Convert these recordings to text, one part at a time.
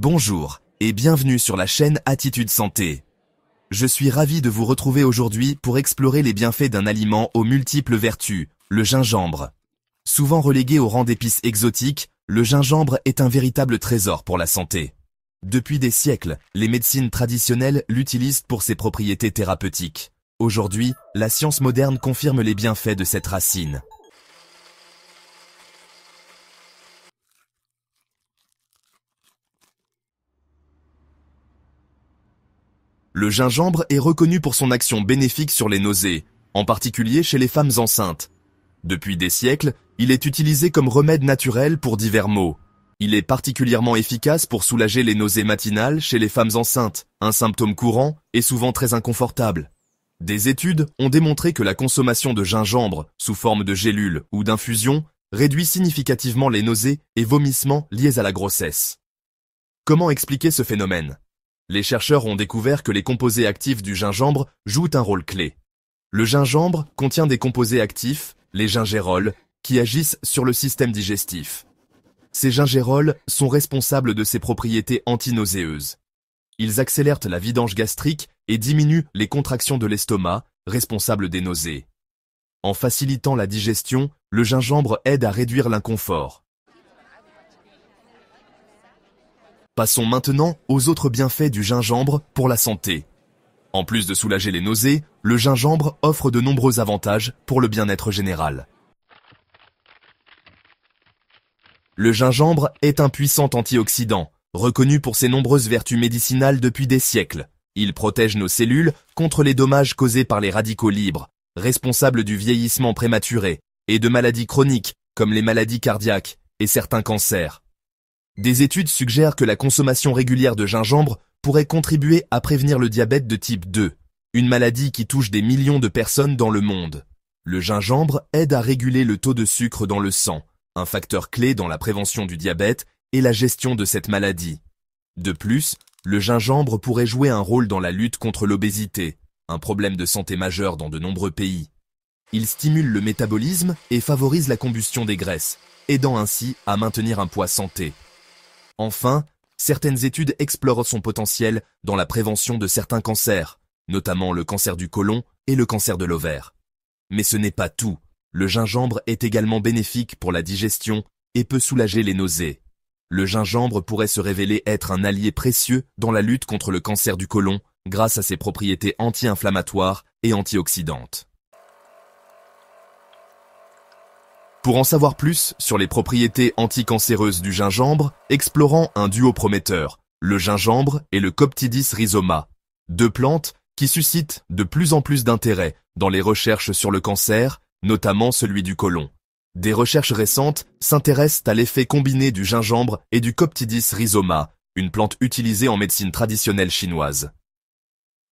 Bonjour et bienvenue sur la chaîne Attitude Santé. Je suis ravi de vous retrouver aujourd'hui pour explorer les bienfaits d'un aliment aux multiples vertus, le gingembre. Souvent relégué au rang d'épice exotique, le gingembre est un véritable trésor pour la santé. Depuis des siècles, les médecines traditionnelles l'utilisent pour ses propriétés thérapeutiques. Aujourd'hui, la science moderne confirme les bienfaits de cette racine. Le gingembre est reconnu pour son action bénéfique sur les nausées, en particulier chez les femmes enceintes. Depuis des siècles, il est utilisé comme remède naturel pour divers maux. Il est particulièrement efficace pour soulager les nausées matinales chez les femmes enceintes, un symptôme courant et souvent très inconfortable. Des études ont démontré que la consommation de gingembre, sous forme de gélules ou d'infusion, réduit significativement les nausées et vomissements liés à la grossesse. Comment expliquer ce phénomène ? Les chercheurs ont découvert que les composés actifs du gingembre jouent un rôle clé. Le gingembre contient des composés actifs, les gingérols, qui agissent sur le système digestif. Ces gingérols sont responsables de ses propriétés antinauséeuses. Ils accélèrent la vidange gastrique et diminuent les contractions de l'estomac, responsables des nausées. En facilitant la digestion, le gingembre aide à réduire l'inconfort. Passons maintenant aux autres bienfaits du gingembre pour la santé. En plus de soulager les nausées, le gingembre offre de nombreux avantages pour le bien-être général. Le gingembre est un puissant antioxydant, reconnu pour ses nombreuses vertus médicinales depuis des siècles. Il protège nos cellules contre les dommages causés par les radicaux libres, responsables du vieillissement prématuré, et de maladies chroniques comme les maladies cardiaques et certains cancers. Des études suggèrent que la consommation régulière de gingembre pourrait contribuer à prévenir le diabète de type 2, une maladie qui touche des millions de personnes dans le monde. Le gingembre aide à réguler le taux de sucre dans le sang, un facteur clé dans la prévention du diabète et la gestion de cette maladie. De plus, le gingembre pourrait jouer un rôle dans la lutte contre l'obésité, un problème de santé majeur dans de nombreux pays. Il stimule le métabolisme et favorise la combustion des graisses, aidant ainsi à maintenir un poids santé. Enfin, certaines études explorent son potentiel dans la prévention de certains cancers, notamment le cancer du côlon et le cancer de l'ovaire. Mais ce n'est pas tout. Le gingembre est également bénéfique pour la digestion et peut soulager les nausées. Le gingembre pourrait se révéler être un allié précieux dans la lutte contre le cancer du côlon grâce à ses propriétés anti-inflammatoires et antioxydantes. Pour en savoir plus sur les propriétés anticancéreuses du gingembre, explorons un duo prometteur, le gingembre et le Coptidis rhizoma, deux plantes qui suscitent de plus en plus d'intérêt dans les recherches sur le cancer, notamment celui du côlon. Des recherches récentes s'intéressent à l'effet combiné du gingembre et du Coptidis rhizoma, une plante utilisée en médecine traditionnelle chinoise.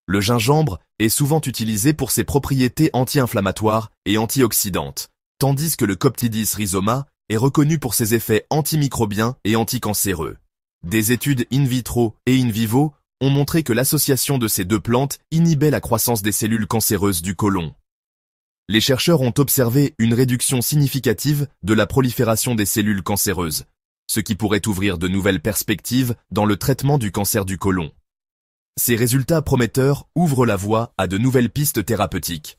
Le gingembre est souvent utilisé pour ses propriétés anti-inflammatoires et antioxydantes, tandis que le Coptidis rhizoma est reconnu pour ses effets antimicrobiens et anticancéreux. Des études in vitro et in vivo ont montré que l'association de ces deux plantes inhibait la croissance des cellules cancéreuses du côlon. Les chercheurs ont observé une réduction significative de la prolifération des cellules cancéreuses, ce qui pourrait ouvrir de nouvelles perspectives dans le traitement du cancer du côlon. Ces résultats prometteurs ouvrent la voie à de nouvelles pistes thérapeutiques.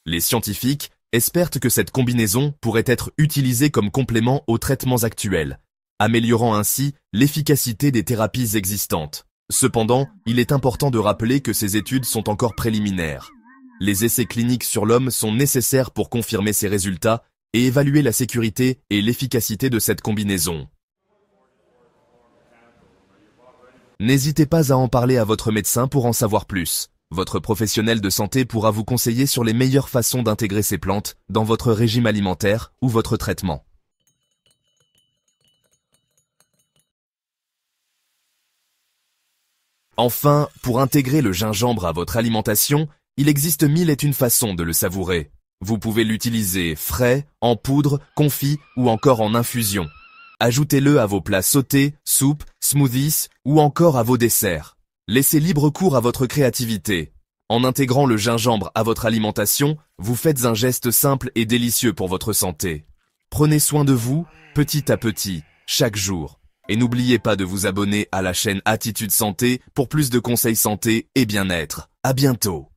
Les scientifiques espèrent que cette combinaison pourrait être utilisée comme complément aux traitements actuels, améliorant ainsi l'efficacité des thérapies existantes. Cependant, il est important de rappeler que ces études sont encore préliminaires. Les essais cliniques sur l'homme sont nécessaires pour confirmer ces résultats et évaluer la sécurité et l'efficacité de cette combinaison. N'hésitez pas à en parler à votre médecin pour en savoir plus. Votre professionnel de santé pourra vous conseiller sur les meilleures façons d'intégrer ces plantes dans votre régime alimentaire ou votre traitement. Enfin, pour intégrer le gingembre à votre alimentation, il existe mille et une façons de le savourer. Vous pouvez l'utiliser frais, en poudre, confit ou encore en infusion. Ajoutez-le à vos plats sautés, soupes, smoothies ou encore à vos desserts. Laissez libre cours à votre créativité. En intégrant le gingembre à votre alimentation, vous faites un geste simple et délicieux pour votre santé. Prenez soin de vous, petit à petit, chaque jour. Et n'oubliez pas de vous abonner à la chaîne Attitude Santé pour plus de conseils santé et bien-être. À bientôt.